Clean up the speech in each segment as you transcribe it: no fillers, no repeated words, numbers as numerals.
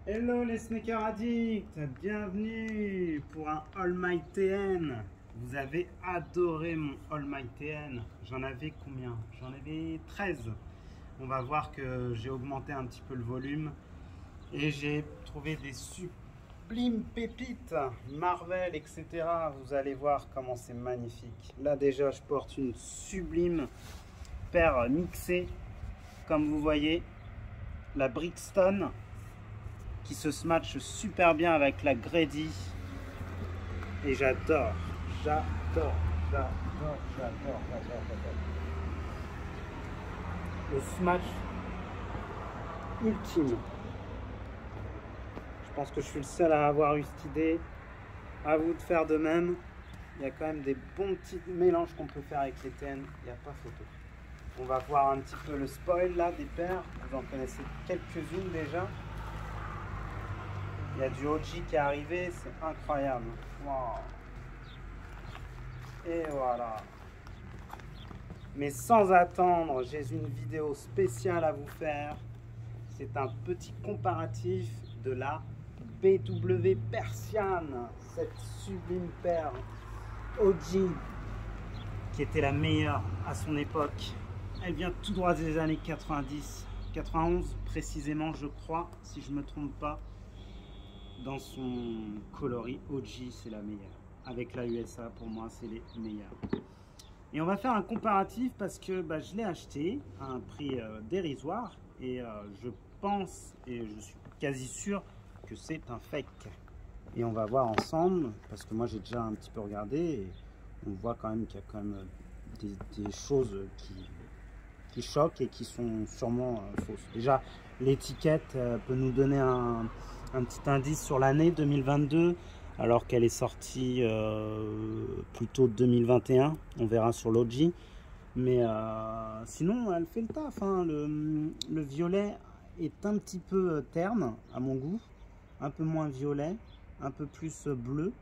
Hello les sneakers addicts, bienvenue pour un All Might TN. Vous avez adoré mon All Might TN. J'en avais combien? J'en avais 13. On va voir que j'ai augmenté un petit peu le volume et j'ai trouvé des sublimes pépites, Marvel, etc. Vous allez voir comment c'est magnifique. Là déjà je porte une sublime paire mixée, comme vous voyez, la Brixton, qui se smatch super bien avec la Grady. Et j'adore. Le smash ultime. Je pense que je suis le seul à avoir eu cette idée. À vous de faire de même. Il y a quand même des bons petits mélanges qu'on peut faire avec les TN. Il n'y a pas photo. On va voir un petit peu le spoil là des paires. Vous en connaissez quelques-unes déjà. Il y a du OG qui est arrivé, c'est incroyable. Wow. Et voilà. Mais sans attendre, j'ai une vidéo spéciale à vous faire. C'est un petit comparatif de la BW Persian, cette sublime paire OG qui était la meilleure à son époque. Elle vient tout droit des années 90, 91 précisément, je crois, si je ne me trompe pas. Dans son coloris OG, c'est la meilleure. Avec la USA, pour moi, c'est les meilleures. Et on va faire un comparatif parce que je l'ai acheté à un prix dérisoire et je pense et je suis quasi sûr que c'est un fake. Et on va voir ensemble parce que moi j'ai déjà un petit peu regardé et on voit quand même qu'il y a quand même des choses qui choquent et qui sont sûrement fausses. Déjà, l'étiquette peut nous donner un petit indice sur l'année 2022 alors qu'elle est sortie plutôt 2021. On verra sur l'OG, mais sinon elle fait le taf, hein. Le violet est un petit peu terne à mon goût, un peu moins violet, un peu plus bleu,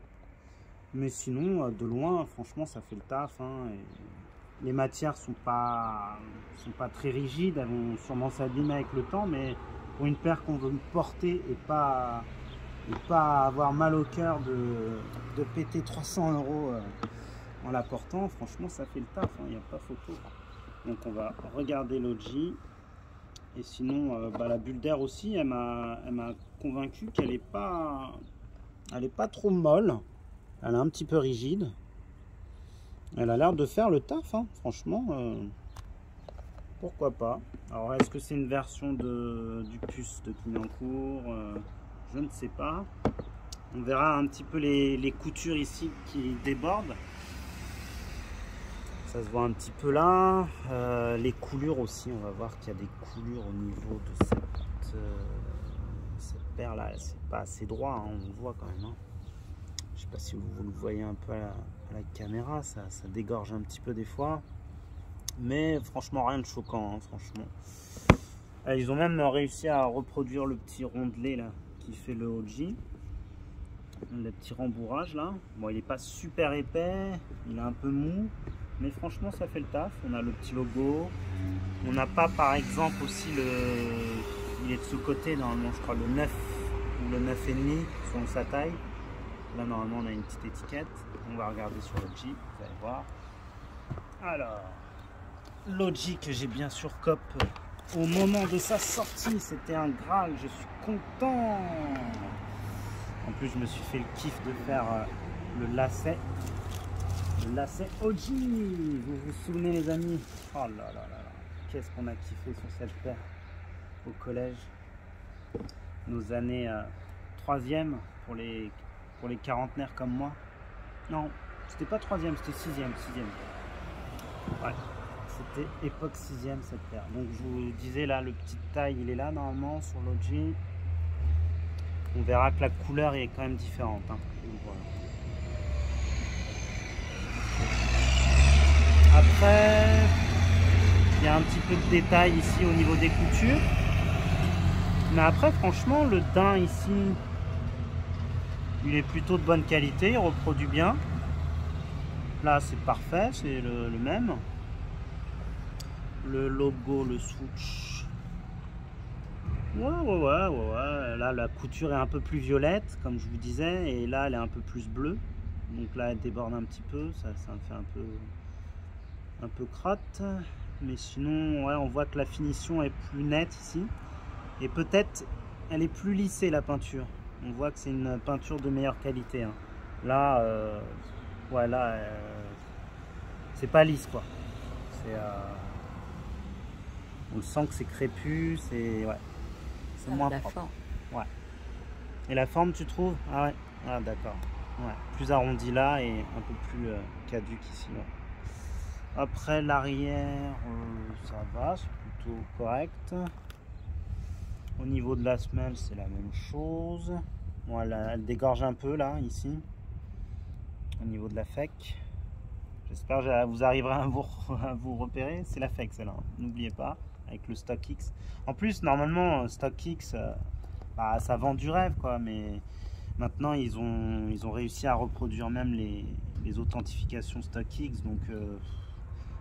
mais sinon de loin franchement ça fait le taf, hein. Et les matières sont pas très rigides, elles vont sûrement s'abîmer avec le temps, mais pour une paire qu'on veut porter et pas avoir mal au cœur de péter 300 € en la portant, franchement ça fait le taf, hein, il n'y a pas photo. Donc on va regarder l'OG. Et sinon la bulle d'air aussi, elle m'a convaincu qu'elle n'est pas trop molle, elle est un petit peu rigide. Elle a l'air de faire le taf, hein, franchement. Pourquoi pas. Alors est-ce que c'est une version du puce de Clignancourt, je ne sais pas. On verra un petit peu les coutures ici qui débordent. Ça se voit un petit peu là. Les coulures aussi, on va voir qu'il y a des coulures au niveau de cette paire là. C'est pas assez droit, hein, on le voit quand même, hein. Je sais pas si vous le voyez un peu à la caméra, ça dégorge un petit peu des fois. Mais franchement rien de choquant, hein, franchement. Ils ont même réussi à reproduire le petit rondelet là qui fait le OG. Le petit rembourrage là. Bon, il n'est pas super épais, il est un peu mou, mais franchement ça fait le taf. On a le petit logo. On n'a pas par exemple aussi il est de ce côté normalement, je crois le 9 ou le 9,5 selon sa taille. Là normalement on a une petite étiquette. On va regarder sur l'OG, vous allez voir. Alors, l'OG que j'ai bien sûr cop au moment de sa sortie, c'était un Graal, je suis content. En plus je me suis fait le kiff de faire le lacet OG. Vous vous souvenez les amis? Oh là là là là, qu'est-ce qu'on a kiffé sur cette paire au collège. Nos années 3e pour les quarantenaires comme moi. Non, c'était pas 3e, c'était 6e. Ouais, c'était époque 6e cette paire. Donc je vous disais là, le petit taille il est là normalement sur l'OG. On verra que la couleur est quand même différente, hein. Donc, voilà. Après, il y a un petit peu de détail ici au niveau des coutures. Mais après franchement le daim ici, il est plutôt de bonne qualité, il reproduit bien. Là c'est parfait, c'est le même. Le logo, le swoosh, Ouais. Là, la couture est un peu plus violette, comme je vous disais, et là, elle est un peu plus bleue. Donc là, elle déborde un petit peu, ça me fait un peu crotte. Mais sinon, ouais, on voit que la finition est plus nette ici. Et peut-être, elle est plus lissée, la peinture. On voit que c'est une peinture de meilleure qualité, hein. Là, ouais, là, c'est pas lisse, quoi. On sent que c'est crépus, c'est moins propre. Ouais. Et la forme, tu trouves? Ah ouais. Ah d'accord. Ouais. Plus arrondi là et un peu plus caduc ici. Ouais. Après l'arrière, ça va, c'est plutôt correct. Au niveau de la semelle, c'est la même chose. Bon, elle dégorge un peu là, ici. Au niveau de la FEC. J'espère que vous arriverez à vous repérer. C'est la FEC celle-là, n'oubliez pas, avec le StockX. En plus, normalement, StockX, bah, ça vend du rêve, quoi, mais maintenant, ils ont réussi à reproduire même les authentifications StockX, donc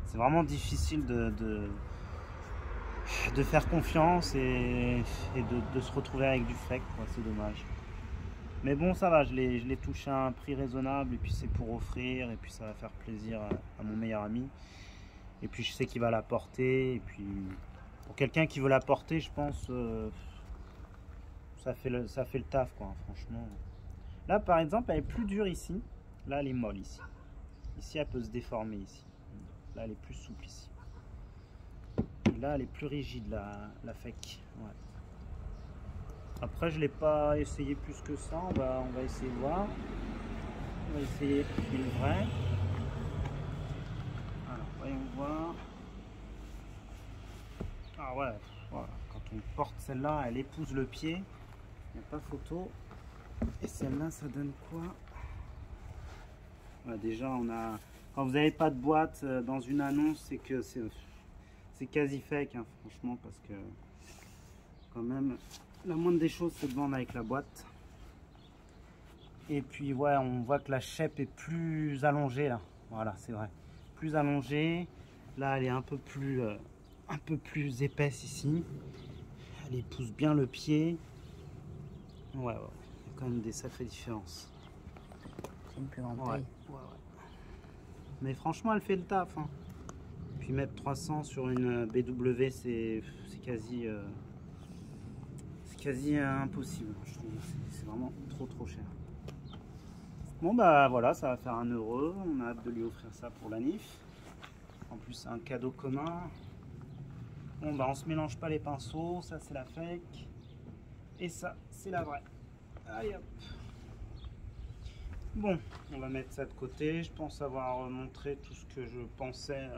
c'est vraiment difficile de faire confiance et de se retrouver avec du fake, quoi, c'est dommage. Mais bon, ça va, je l'ai touché à un prix raisonnable et puis c'est pour offrir et puis ça va faire plaisir à mon meilleur ami. Et puis je sais qu'il va la porter et puis pour quelqu'un qui veut la porter, je pense ça fait le taf, quoi, franchement. Là, par exemple, elle est plus dure ici. Là, elle est molle ici. Ici, elle peut se déformer ici. Là, elle est plus souple ici. Et là, elle est plus rigide, la FEC. Ouais. Après, je ne l'ai pas essayé plus que ça. On va essayer de voir. On va essayer une vraie. Alors, voyons voir. Ah ouais, voilà. Quand on porte celle-là, elle épouse le pied. Il n'y a pas photo. Et celle-là, ça donne quoi? Ouais, déjà, quand vous n'avez pas de boîte dans une annonce, c'est que c'est quasi fake, hein, franchement, parce que quand même, la moindre des choses, c'est de vendre avec la boîte. Et puis, ouais, on voit que la shape est plus allongée, là. Voilà, c'est vrai. Plus allongée. Là, elle est un peu plus épaisse ici. Elle épouse bien le pied. Ouais, il y a quand même des sacrées différences. C'est une plus grande taille. Ouais. Mais franchement, elle fait le taf, hein. Puis mettre 300 sur une BW, c'est quasi impossible, je trouve. C'est vraiment trop cher. Bon bah voilà, ça va faire 1 €. On a hâte de lui offrir ça pour la NIF. En plus, c'est un cadeau commun. Bon bah on se mélange pas les pinceaux. Ça c'est la fake. Et ça c'est la vraie. Allez hop. Bon, on va mettre ça de côté. Je pense avoir montré tout ce que je pensais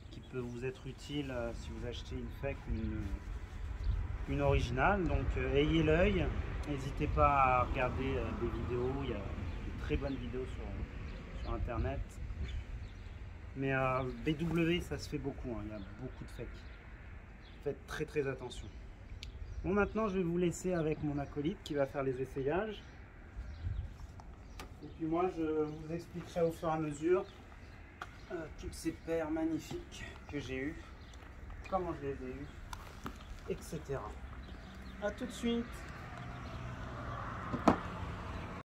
qui peut vous être utile si vous achetez une fake ou une originale. Donc ayez l'œil. N'hésitez pas à regarder des vidéos. Il y a de très bonnes vidéos sur internet. Mais BW, ça se fait beaucoup, hein. Il y a beaucoup de fakes. Faites très attention. Bon, maintenant, je vais vous laisser avec mon acolyte qui va faire les essayages. Et puis moi, je vous expliquerai au fur et à mesure toutes ces paires magnifiques que j'ai eues, comment je les ai eues, etc. A tout de suite.